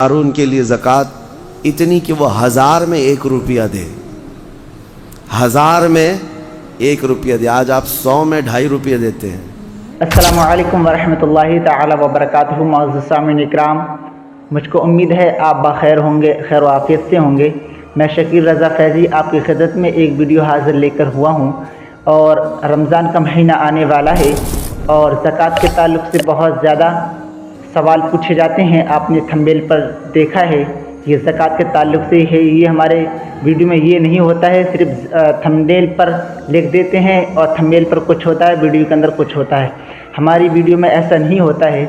قارون کے لیے زکوٰۃ اتنی کہ وہ 1000 میں 1 روپیہ دے، 1000 میں 1 روپیہ دے۔ آج آپ 100 میں 2.5 روپیہ دیتے ہیں۔ السلام علیکم ورحمۃ اللہ تعالی وبرکاتہ۔ معزز سامعین اکرام، مجھ کو امید ہے آپ بخیر ہوں گے، خیر و عافیت سے ہوں گے۔ میں شکیل رضا فیضی آپ کی خدمت میں ایک ویڈیو حاضر لے کر ہوا ہوں، اور رمضان کا مہینہ آنے والا ہے اور زکوٰۃ کے تعلق سے بہت زیادہ سوال پوچھے جاتے ہیں۔ آپ نے تھمبنیل پر دیکھا ہے، یہ زکوٰۃ کے تعلق سے ہے۔ یہ ہمارے ویڈیو میں یہ نہیں ہوتا ہے، صرف تھمبنیل پر لکھ دیتے ہیں اور تھمبنیل پر کچھ ہوتا ہے، ویڈیو کے اندر کچھ ہوتا ہے۔ ہماری ویڈیو میں ایسا نہیں ہوتا ہے،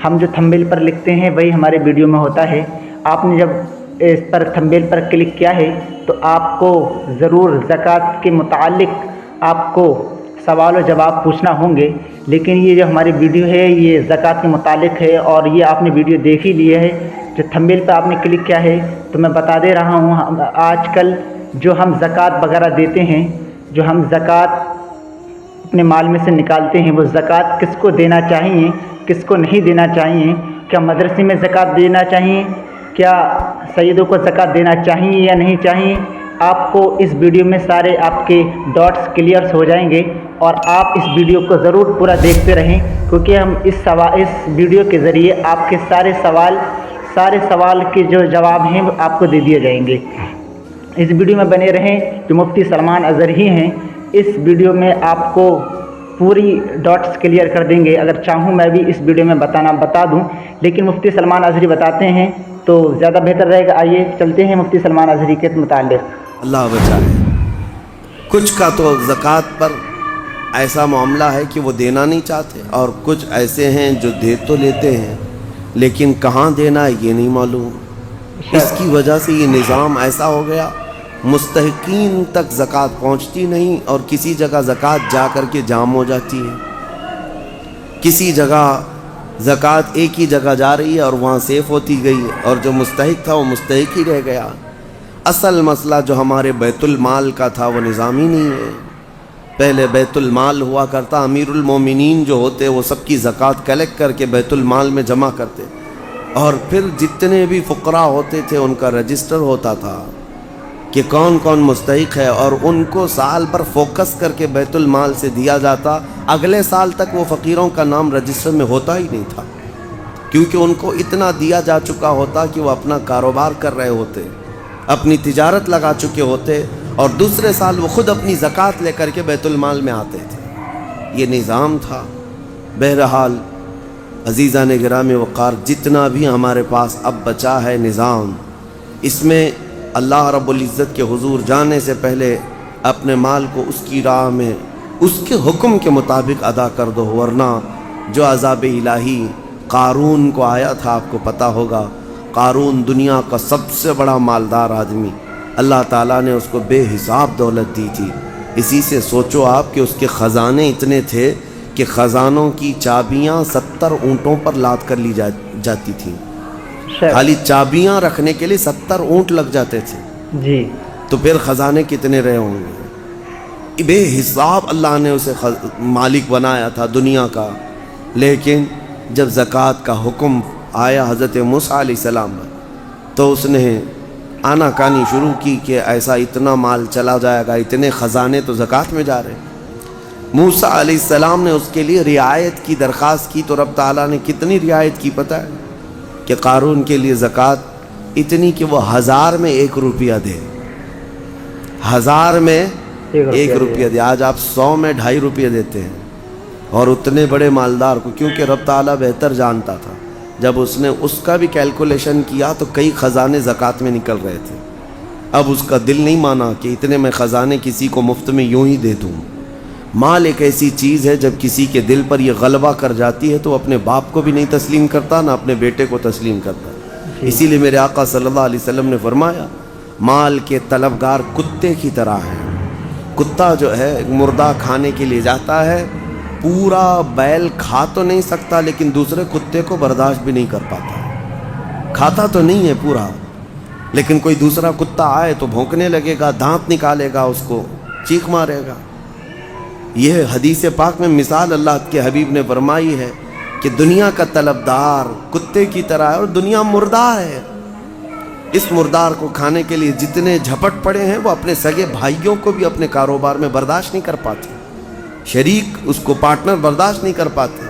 ہم جو تھمبنیل پر لکھتے ہیں وہی ہمارے ویڈیو میں ہوتا ہے۔ آپ نے جب اس پر تھمبنیل پر کلک کیا ہے تو آپ کو ضرور زکوٰۃ کے متعلق آپ کو سوال و جواب پوچھنا ہوں گے، لیکن یہ جو ہماری ویڈیو ہے یہ زکوٰۃ کے متعلق ہے، اور یہ آپ نے ویڈیو دیکھ ہی لی ہے۔ جو تھمبنیل پہ آپ نے کلک کیا ہے تو میں بتا دے رہا ہوں، آج کل جو ہم زکوٰۃ وغیرہ دیتے ہیں، جو ہم زکوٰۃ اپنے مال میں سے نکالتے ہیں، وہ زکوٰۃ کس کو دینا چاہیے، کس کو نہیں دینا چاہیے، کیا مدرسے میں زکوٰۃ دینا چاہیے، کیا سیدوں کو زکوٰۃ دینا چاہیے یا نہیں چاہیے، آپ کو اس ویڈیو میں سارے آپ کے ڈاٹس کلیئرس ہو جائیں گے، اور آپ اس ویڈیو کو ضرور پورا دیکھتے رہیں، کیونکہ ہم اس ویڈیو کے ذریعے آپ کے سارے سوال کے جو جواب ہیں وہ آپ کو دے دیے جائیں گے۔ اس ویڈیو میں بنے رہیں۔ جو مفتی سلمان اظہری ہیں، اس ویڈیو میں آپ کو پوری ڈاٹس کلیئر کر دیں گے۔ اگر چاہوں میں بھی اس ویڈیو میں بتا دوں، لیکن مفتی سلمان اظہری بتاتے ہیں تو زیادہ بہتر رہے گا۔ آئیے چلتے ہیں مفتی سلمان اظہری کے متعلق۔ اللہ بچائے۔ کچھ کا تو زکوٰۃ پر ایسا معاملہ ہے کہ وہ دینا نہیں چاہتے، اور کچھ ایسے ہیں جو دے تو لیتے ہیں لیکن کہاں دینا ہے یہ نہیں معلوم۔ اس کی وجہ سے یہ نظام ایسا ہو گیا، مستحقین تک زکوٰۃ پہنچتی نہیں، اور کسی جگہ زکوٰۃ جا کر کے جام ہو جاتی ہے۔ کسی جگہ زکوٰۃ ایک ہی جگہ جا رہی ہے اور وہاں سیف ہوتی گئی، اور جو مستحق تھا وہ مستحق ہی رہ گیا۔ اصل مسئلہ جو ہمارے بیت المال کا تھا وہ نظام ہی نہیں ہے۔ پہلے بیت المال ہوا کرتا، امیر المومنین جو ہوتے وہ سب کی زکوٰۃ کلیکٹ کر کے بیت المال میں جمع کرتے، اور پھر جتنے بھی فقراء ہوتے تھے ان کا رجسٹر ہوتا تھا کہ کون کون مستحق ہے، اور ان کو سال پر فوکس کر کے بیت المال سے دیا جاتا۔ اگلے سال تک وہ فقیروں کا نام رجسٹر میں ہوتا ہی نہیں تھا، کیونکہ ان کو اتنا دیا جا چکا ہوتا کہ وہ اپنا کاروبار کر رہے ہوتے، اپنی تجارت لگا چکے ہوتے، اور دوسرے سال وہ خود اپنی زکوٰۃ لے کر کے بیت المال میں آتے تھے۔ یہ نظام تھا۔ بہرحال عزیزان گرامی وقار، جتنا بھی ہمارے پاس اب بچا ہے نظام، اس میں اللہ رب العزت کے حضور جانے سے پہلے اپنے مال کو اس کی راہ میں اس کے حکم کے مطابق ادا کر دو، ورنہ جو عذاب الہی قارون کو آیا تھا، آپ کو پتہ ہوگا، قارون دنیا کا سب سے بڑا مالدار آدمی، اللہ تعالیٰ نے اس کو بے حساب دولت دی تھی۔ اسی سے سوچو آپ کہ اس کے خزانے اتنے تھے کہ خزانوں کی چابیاں 70 اونٹوں پر لاد کر لی جاتی تھیں۔ خالی چابیاں رکھنے کے لیے 70 اونٹ لگ جاتے تھے جی، تو پھر خزانے کتنے رہے ہوں گے۔ بے حساب اللہ نے اسے مالک بنایا تھا دنیا کا، لیکن جب زکوٰۃ کا حکم آیا حضرت موسیٰ علیہ السلام پر، تو اس نے آنا کانی شروع کی کہ ایسا اتنا مال چلا جائے گا، اتنے خزانے تو زکوٰۃ میں جا رہے ہیں۔ موسیٰ علیہ السلام نے اس کے لیے رعایت کی درخواست کی، تو رب تعالیٰ نے کتنی رعایت کی پتہ ہے؟ کہ قارون کے لیے زکوٰۃ اتنی کہ وہ 1000 میں 1 روپیہ دے، 1000 میں 1 روپیہ دے۔ آج آپ 100 میں 2.5 روپیہ دیتے ہیں، اور اتنے بڑے مالدار کو، کیونکہ رب تعالیٰ بہتر جانتا تھا، جب اس نے اس کا بھی کیلکولیشن کیا تو کئی خزانے زکوٰۃ میں نکل رہے تھے۔ اب اس کا دل نہیں مانا کہ اتنے میں خزانے کسی کو مفت میں یوں ہی دے دوں۔ مال ایک ایسی چیز ہے جب کسی کے دل پر یہ غلبہ کر جاتی ہے تو وہ اپنے باپ کو بھی نہیں تسلیم کرتا، نہ اپنے بیٹے کو تسلیم کرتا۔ اسی لیے میرے آقا صلی اللہ علیہ وسلم نے فرمایا، مال کے طلبگار کتے کی طرح ہیں۔ کتا جو ہے مردہ کھانے کے لیے جاتا ہے، پورا بیل کھا تو نہیں سکتا لیکن دوسرے کتے کو برداشت بھی نہیں کر پاتا۔ کھاتا تو نہیں ہے پورا، لیکن کوئی دوسرا کتا آئے تو بھونکنے لگے گا، دانت نکالے گا، اس کو چیخ مارے گا۔ یہ حدیث پاک میں مثال اللہ کے حبیب نے فرمائی ہے کہ دنیا کا طلبدار کتے کی طرح ہے، اور دنیا مردہ ہے، اس مردار کو کھانے کے لیے جتنے جھپٹ پڑے ہیں وہ اپنے سگے بھائیوں کو بھی اپنے کاروبار میں برداشت نہیں کر پاتے، شریک اس کو پارٹنر برداشت نہیں کر پاتے۔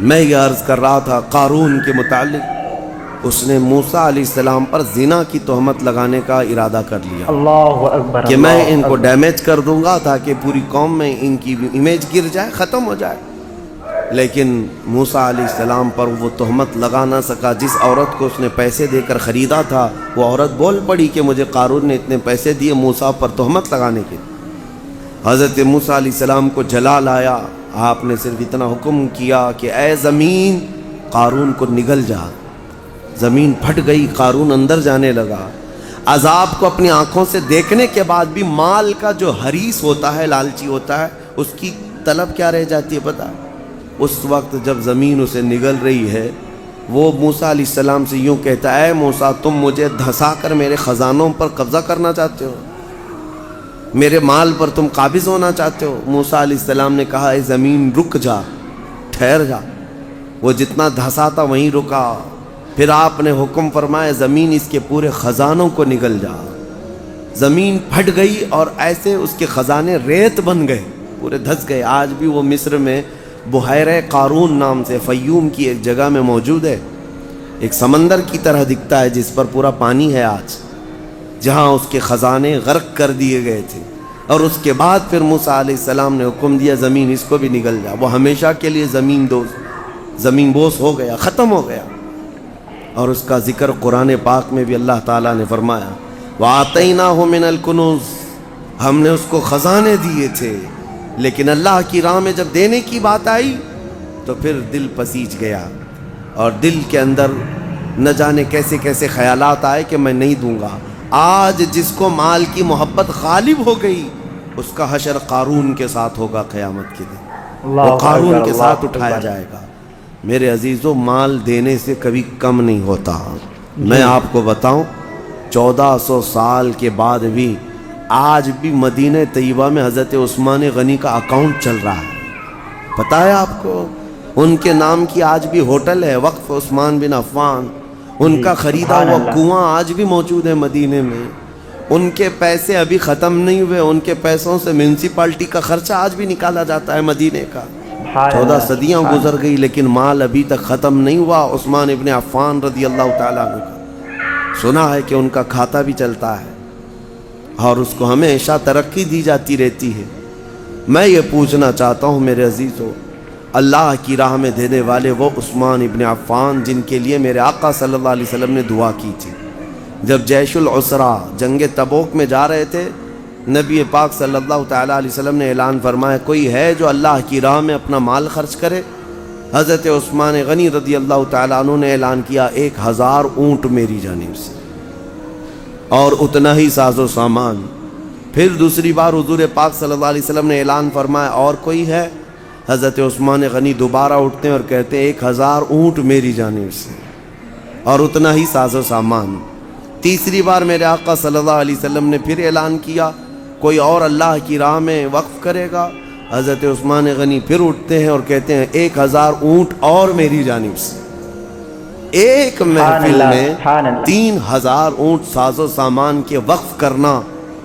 میں یہ عرض کر رہا تھا قارون کے متعلق، اس نے موسیٰ علیہ السلام پر زنا کی تہمت لگانے کا ارادہ کر لیا اللہ اکبر، کہ میں ان کو ڈیمیج کر دوں گا تاکہ پوری قوم میں ان کی امیج گر جائے، ختم ہو جائے۔ لیکن موسیٰ علیہ السلام پر وہ تہمت لگا نہ سکا۔ جس عورت کو اس نے پیسے دے کر خریدا تھا وہ عورت بول پڑی کہ مجھے قارون نے اتنے پیسے دیے موسیٰ پر تہمت لگانے کے۔ حضرت موسیٰ علیہ السلام کو جلال آیا، آپ نے صرف اتنا حکم کیا کہ اے زمین قارون کو نگل جا۔ زمین پھٹ گئی، قارون اندر جانے لگا۔ عذاب کو اپنی آنکھوں سے دیکھنے کے بعد بھی مال کا جو حریص ہوتا ہے، لالچی ہوتا ہے، اس کی طلب کیا رہ جاتی ہے پتہ؟ اس وقت جب زمین اسے نگل رہی ہے وہ موسیٰ علیہ السلام سے یوں کہتا ہے، اے موسیٰ تم مجھے دھسا کر میرے خزانوں پر قبضہ کرنا چاہتے ہو، میرے مال پر تم قابض ہونا چاہتے ہو؟ موسیٰ علیہ السلام نے کہا، اے زمین رک جا، ٹھہر جا۔ وہ جتنا دھسا تھا وہیں رکا۔ پھر آپ نے حکم فرمایا، زمین اس کے پورے خزانوں کو نگل جا۔ زمین پھٹ گئی اور ایسے اس کے خزانے ریت بن گئے، پورے دھس گئے۔ آج بھی وہ مصر میں بحیرہ قارون نام سے فیوم کی ایک جگہ میں موجود ہے، ایک سمندر کی طرح دکھتا ہے جس پر پورا پانی ہے آج، جہاں اس کے خزانے غرق کر دیے گئے تھے۔ اور اس کے بعد پھر موسیٰ علیہ السلام نے حکم دیا، زمین اس کو بھی نگل جا۔ وہ ہمیشہ کے لیے زمین بوس ہو گیا، ختم ہو گیا۔ اور اس کا ذکر قرآن پاک میں بھی اللہ تعالیٰ نے فرمایا، وَآتَيْنَاهُ مِنَ الْكُنُوزِ، ہم نے اس کو خزانے دیے تھے، لیکن اللہ کی راہ میں جب دینے کی بات آئی تو پھر دل پسیج گیا، اور دل کے اندر نہ جانے کیسے کیسے خیالات آئے کہ میں نہیں دوں گا۔ آج جس کو مال کی محبت غالب ہو گئی اس کا حشر قارون کے ساتھ ہوگا قیامت کے دن، وہ قارون کے ساتھ اٹھایا جائے گا۔ میرے عزیزو، مال دینے سے کبھی کم نہیں ہوتا۔ میں آپ کو بتاؤں، 1400 سال کے بعد بھی آج بھی مدینہ طیبہ میں حضرت عثمان غنی کا اکاؤنٹ چل رہا ہے، پتہ ہے آپ کو؟ ان کے نام کی آج بھی ہوٹل ہے، وقف عثمان بن عفان۔ ان کا خریدا ہوا کنواں آج بھی موجود ہے مدینے میں۔ ان کے پیسے ابھی ختم نہیں ہوئے، ان کے پیسوں سے میونسپلٹی کا خرچہ آج بھی نکالا جاتا ہے مدینے کا۔ 14 صدیاں گزر گئی لیکن مال ابھی تک ختم نہیں ہوا عثمان ابن عفان رضی اللہ تعالیٰ عنہ کا۔ سنا ہے کہ ان کا کھاتا بھی چلتا ہے اور اس کو ہمیشہ ترقی دی جاتی رہتی ہے۔ میں یہ پوچھنا چاہتا ہوں میرے عزیزو، اللہ کی راہ میں دینے والے وہ عثمان ابن عفان جن کے لیے میرے آقا صلی اللہ علیہ وسلم نے دعا کی تھی، جب جیش العسرہ جنگ تبوک میں جا رہے تھے، نبی پاک صلی اللہ تعالیٰ علیہ وسلم نے اعلان فرمایا، کوئی ہے جو اللہ کی راہ میں اپنا مال خرچ کرے؟ حضرت عثمان غنی رضی اللہ تعالیٰ عنہ نے اعلان کیا، 1000 اونٹ میری جانب سے اور اتنا ہی ساز و سامان۔ پھر دوسری بار حضور پاک صلی اللہ علیہ وسلم نے اعلان فرمایا، اور کوئی ہے؟ حضرت عثمان غنی دوبارہ اٹھتے ہیں اور کہتے ہیں، 1000 اونٹ میری جانب سے اور اتنا ہی ساز و سامان۔ تیسری بار میرے آقا صلی اللہ علیہ وسلم نے پھر اعلان کیا، کوئی اور اللہ کی راہ میں وقف کرے گا؟ حضرت عثمان غنی پھر اٹھتے ہیں اور کہتے ہیں، 1000 اونٹ اور میری جانب سے۔ ایک محفل میں 3000 اونٹ ساز و سامان کے وقف کرنا،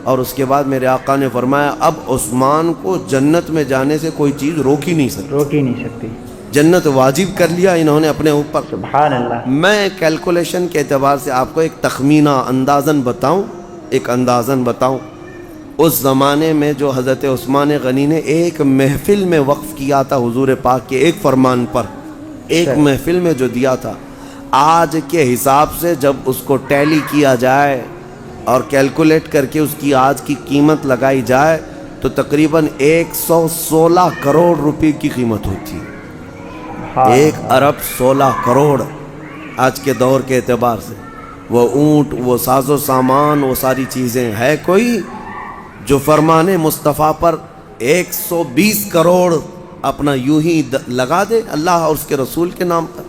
اور اس کے بعد میرے آقا نے فرمایا، اب عثمان کو جنت میں جانے سے کوئی چیز روک ہی نہیں سکتی، جنت واجب کر لیا انہوں نے اپنے اوپر۔ سبحان اللہ۔ میں کیلکولیشن کے اعتبار سے آپ کو ایک تخمینہ اندازاً بتاؤں، اس زمانے میں جو حضرت عثمان غنی نے ایک محفل میں وقف کیا تھا حضور پاک کے ایک فرمان پر، ایک محفل میں جو دیا تھا، آج کے حساب سے جب اس کو ٹیلی کیا جائے اور کیلکولیٹ کر کے اس کی آج کی قیمت لگائی جائے تو تقریباً 116 کروڑ روپے کی قیمت ہوتی ہے۔ 1 ارب 16 کروڑ آج کے دور کے اعتبار سے۔ وہ اونٹ، وہ ساز و سامان، وہ ساری چیزیں، ہے کوئی جو فرمان مصطفیٰ پر 120 کروڑ اپنا یوں ہی لگا دے اللہ اور اس کے رسول کے نام پر؟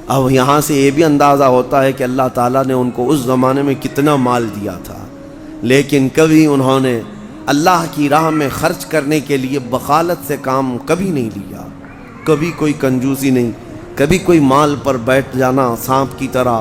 اب یہاں سے یہ بھی اندازہ ہوتا ہے کہ اللہ تعالیٰ نے ان کو اس زمانے میں کتنا مال دیا تھا، لیکن کبھی انہوں نے اللہ کی راہ میں خرچ کرنے کے لیے بخالت سے کام کبھی نہیں لیا، کبھی کوئی کنجوسی نہیں، کبھی کوئی مال پر بیٹھ جانا سانپ کی طرح،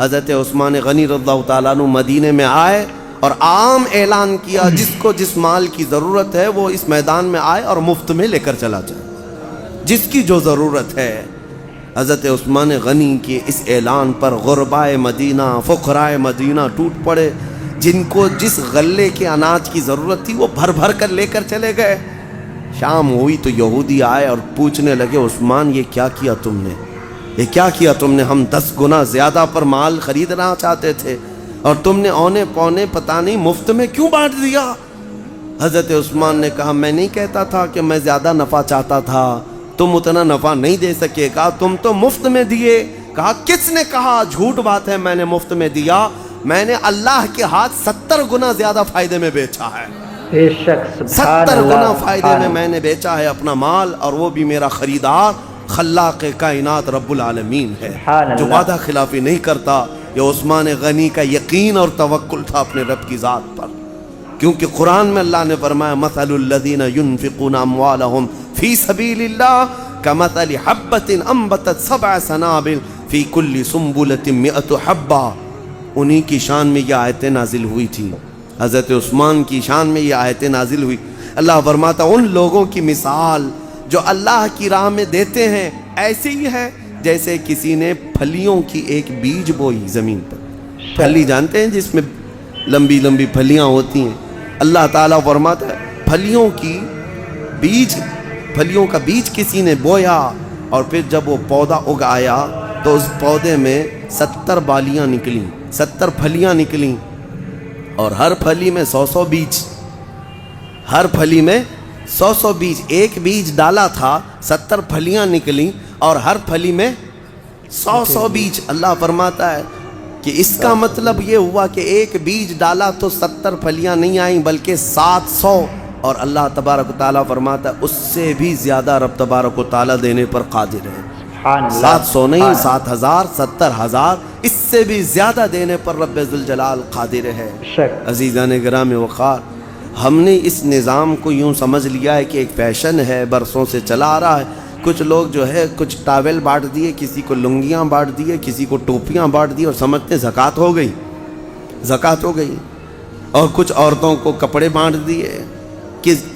حضرت عثمان غنی رضی اللہ تعالیٰ عنہ مدینے میں آئے اور عام اعلان کیا جس کو جس مال کی ضرورت ہے وہ اس میدان میں آئے اور مفت میں لے کر چلا جائے، جس کی جو ضرورت ہے۔ حضرت عثمان غنی کے اس اعلان پر غربائے مدینہ، فقرائے مدینہ ٹوٹ پڑے، جن کو جس غلے کے اناج کی ضرورت تھی وہ بھر بھر کر لے کر چلے گئے۔ شام ہوئی تو یہودی آئے اور پوچھنے لگے عثمان یہ کیا کیا تم نے، یہ کیا کیا تم نے؟ ہم 10 گنا زیادہ پر مال خریدنا چاہتے تھے اور تم نے اونے پونے پتہ نہیں مفت میں کیوں بانٹ دیا؟ حضرت عثمان نے کہا میں نہیں کہتا تھا کہ میں زیادہ نفع چاہتا تھا، تم اتنا نفع نہیں دے سکے، کہا تم تو مفت میں دیے۔ کہا کس نے کہا؟ جھوٹ بات ہے، میں نے مفت میں دیا، میں نے اللہ کے ہاتھ 70 گنا زیادہ فائدے میں بیچا ہے، بے شک، سبحان 70 گنا اللہ، فائدے میں نے بیچا ہے اپنا مال، اور وہ بھی میرا خریدار خلاق کائنات رب العالمین ہے جو وعدہ خلافی نہیں کرتا۔ یہ عثمان غنی کا یقین اور توکل تھا اپنے رب کی ذات پر، کیونکہ قرآن میں اللہ نے فرمایا مثل الذین ينفقون اموالهم فی سبیل اللہ کمثل حبۃ انبتت 7 سنابل فی کل سنبلۃ 100 حبہ۔ انہی کی شان میں یہ آیتیں نازل ہوئی تھی، حضرت عثمان کی شان میں یہ آیتیں نازل ہوئی۔ اللہ فرماتا ان لوگوں کی مثال جو اللہ کی راہ میں دیتے ہیں ایسی ہی ہے جیسے کسی نے پھلیوں کی ایک بیج بوئی زمین پر۔ پھلی جانتے ہیں جس میں لمبی لمبی پھلیاں ہوتی ہیں، اللہ تعالیٰ فرماتا ہے پھلیوں کا بیج کسی نے بویا اور پھر جب وہ پودا اگ آیا تو اس پودے میں 70 بالیاں نکلیں، 70 پھلیاں نکلیں، اور ہر پھلی میں 100 بیج، ہر پھلی میں 100 بیج، ایک بیج ڈالا تھا 70 پھلیاں نکلیں اور ہر پھلی میں 100 بیج۔ اللہ فرماتا ہے کہ اس کا مطلب یہ ہوا کہ ایک بیج ڈالا تو 70 پھلیاں نہیں آئیں بلکہ 700، اور اللہ تبارک و تعالیٰ فرماتا ہے اس سے بھی زیادہ رب تبارک و تعالیٰ دینے پر قادر ہے۔ 700 نہیں، 7000، 70000، اس سے بھی زیادہ دینے پر رب ذوالجلال قادر ہے۔ عزیزان گرامی وقار، ہم نے اس نظام کو یوں سمجھ لیا ہے کہ ایک فیشن ہے، برسوں سے چلا آ رہا ہے۔ کچھ لوگ جو ہے کچھ ٹاول بانٹ دیے، کسی کو لنگیاں بانٹ دیے، کسی کو ٹوپیاں بانٹ دی اور سمجھتے زکوٰۃ ہو گئی، زکوٰۃ ہو گئی، اور کچھ عورتوں کو کپڑے بانٹ دیے،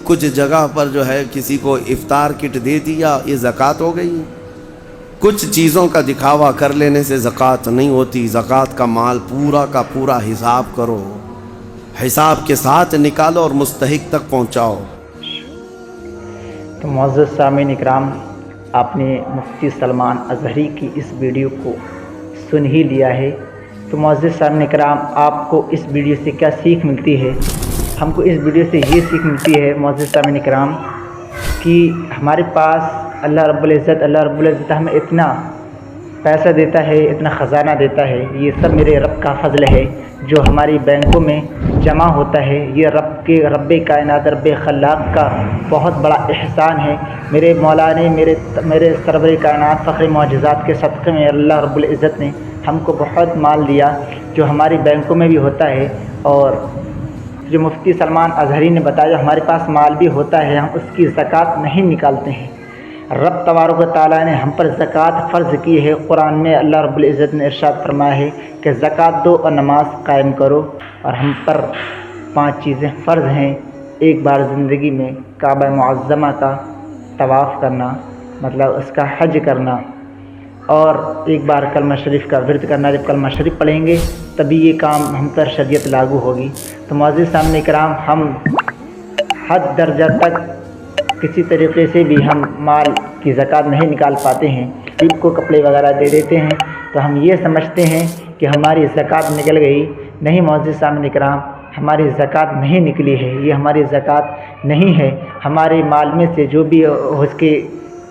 کچھ جگہ پر جو ہے کسی کو افطار کٹ دے دیا، یہ زکوٰۃ ہو گئی۔ کچھ چیزوں کا دکھاوا کر لینے سے زکوٰۃ نہیں ہوتی، زکوٰۃ کا مال پورا کا پورا حساب کرو، حساب کے ساتھ نکالو اور مستحق تک پہنچاؤ۔ تو معزز سامعین اکرام، آپ نے مفتی سلمان اظہری کی اس ویڈیو کو سن ہی لیا ہے، تو معزز سامعین اکرام آپ کو اس ویڈیو سے کیا سیکھ ملتی ہے؟ ہم کو اس ویڈیو سے یہ سیکھ ملتی ہے معزز سامعین اکرام کہ ہمارے پاس اللہ رب العزت ہمیں اتنا پیسہ دیتا ہے، اتنا خزانہ دیتا ہے، یہ سب میرے رب کا فضل ہے جو ہماری بینکوں میں جمع ہوتا ہے۔ یہ رب کائنات، رب خلاق کا بہت بڑا احسان ہے۔ میرے مولا نے، میرے سرور کائنات فخر معجزات کے صدقے میں اللہ رب العزت نے ہم کو بہت مال دیا جو ہماری بینکوں میں بھی ہوتا ہے، اور جو مفتی سلمان اظہری نے بتایا ہمارے پاس مال بھی ہوتا ہے، ہم اس کی زکوٰۃ نہیں نکالتے ہیں۔ رب تبارک و تعالیٰ نے ہم پر زکوٰۃ فرض کی ہے۔ قرآن میں اللہ رب العزت نے ارشاد فرمایا ہے کہ زکوٰۃ دو اور نماز قائم کرو، اور ہم پر 5 چیزیں فرض ہیں۔ ایک بار زندگی میں کعبہ معظمہ کا طواف کرنا، مطلب اس کا حج کرنا، اور ایک بار کلمہ شریف کا ورد کرنا۔ جب کلمہ شریف پڑھیں گے تبھی یہ کام ہم پر شریعت لاگو ہوگی۔ تو معزز سامعین کرام، ہم حد درجہ تک کسی طریقے سے بھی ہم مال کی زکوٰۃ نہیں نکال پاتے ہیں، غریب کو کپڑے وغیرہ دے دیتے ہیں تو ہم یہ سمجھتے ہیں کہ ہماری زکوٰۃ نکل گئی۔ نہیں معزز سامعین کرام، ہماری زکوٰۃ نہیں نکلی ہے، یہ ہماری زکوٰۃ نہیں ہے۔ ہمارے مال میں سے جو بھی اس کے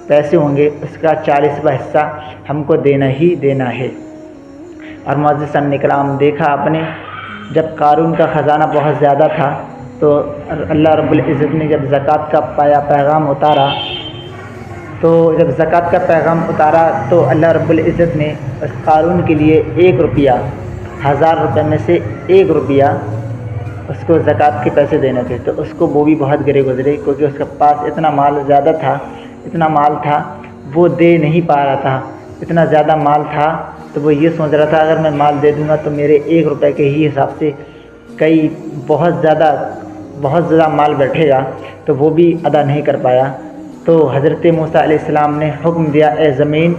پیسے ہوں گے اس کا 40واں حصہ ہم کو دینا ہی دینا ہے۔ اور معزز سامعین کرام، دیکھا آپ نے جب قارون کا خزانہ بہت زیادہ تھا تو اللہ رب العزت نے جب زکوٰۃ کا پیغام اتارا تو اللہ رب العزت نے اس قارون کے لیے 1 روپیہ، 1000 روپے میں سے 1 روپیہ اس کو زکوٰۃ کے پیسے دینے تھے، تو اس کو وہ بھی بہت گرے گزرے، کیونکہ اس کے پاس اتنا مال زیادہ تھا، اتنا مال تھا وہ دے نہیں پا رہا تھا، اتنا زیادہ مال تھا تو وہ یہ سوچ رہا تھا اگر میں مال دے دوں گا تو میرے 1 روپے کے ہی حساب سے کئی بہت زیادہ مال بیٹھے گا، تو وہ بھی ادا نہیں کر پایا۔ تو حضرت موسیٰ علیہ السلام نے حکم دیا، اے زمین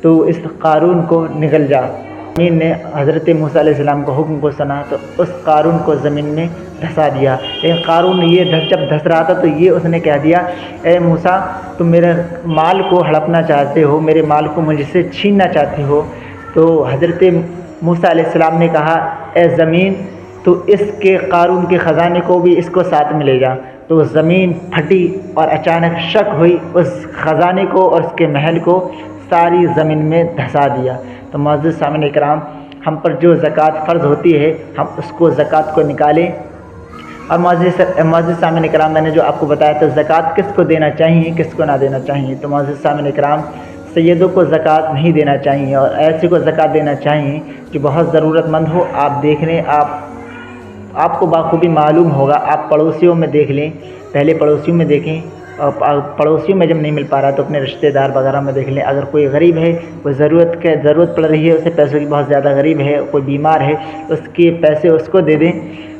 تو اس قارون کو نگل جا۔ زمین نے حضرت موسیٰ علیہ السلام کو حکم کو سنا تو اس قارون کو زمین نے دھسا دیا۔ لیکن قارون جب دھس رہا تھا تو یہ اس نے کہہ دیا، اے موسیٰ تم میرے مال کو ہڑپنا چاہتے ہو، میرے مال کو مجھ سے چھیننا چاہتے ہو۔ تو حضرت موسیٰ علیہ السلام نے کہا، اے زمین تو اس کے قارون کے خزانے کو بھی اس کو ساتھ میں لے جا۔ تو زمین پھٹی اور اچانک شک ہوئی، اس خزانے کو اور اس کے محل کو ساری زمین میں دھسا دیا۔ تو معزز سامعین اکرام، ہم پر جو زکوٰۃ فرض ہوتی ہے ہم اس کو زکوٰۃ کو نکالیں۔ اور معزز سامعین اکرام، میں نے جو آپ کو بتایا تو زکوٰۃ کس کو دینا چاہیے کس کو نہ دینا چاہیے، تو معزز سامعین اکرام، سیدوں کو زکوٰۃ نہیں دینا چاہیے اور ایسے کو زکوٰۃ دینا چاہیے کہ بہت ضرورت مند ہو۔ آپ دیکھ لیں، آپ کو بخوبی معلوم ہوگا، آپ پڑوسیوں میں دیکھ لیں، پہلے پڑوسیوں میں دیکھیں، اور پڑوسیوں میں جب نہیں مل پا رہا تو اپنے رشتہ دار وغیرہ میں دیکھ لیں۔ اگر کوئی غریب ہے، کوئی ضرورت پڑ رہی ہے، اسے پیسوں کی بہت زیادہ غریب ہے، کوئی بیمار ہے، اس کے پیسے اس کو دے دیں،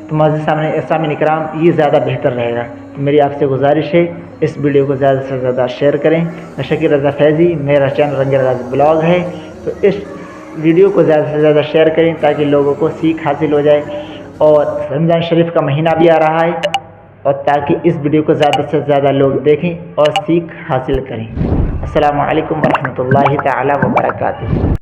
تو معزز سامعین اکرام یہ زیادہ بہتر رہے گا۔ تو میری آپ سے گزارش ہے اس ویڈیو کو زیادہ سے زیادہ شیئر کریں۔ میں شکیل رضا فیضی، میرا چینل رنگ راز بلاگ ہے، تو اس ویڈیو کو زیادہ سے زیادہ شیئر کریں تاکہ لوگوں کو سیکھ حاصل ہو جائے، اور رمضان شریف کا مہینہ بھی آ رہا ہے، اور تاکہ اس ویڈیو کو زیادہ سے زیادہ لوگ دیکھیں اور سیکھ حاصل کریں۔ السلام علیکم ورحمۃ اللہ تعالی وبرکاتہ۔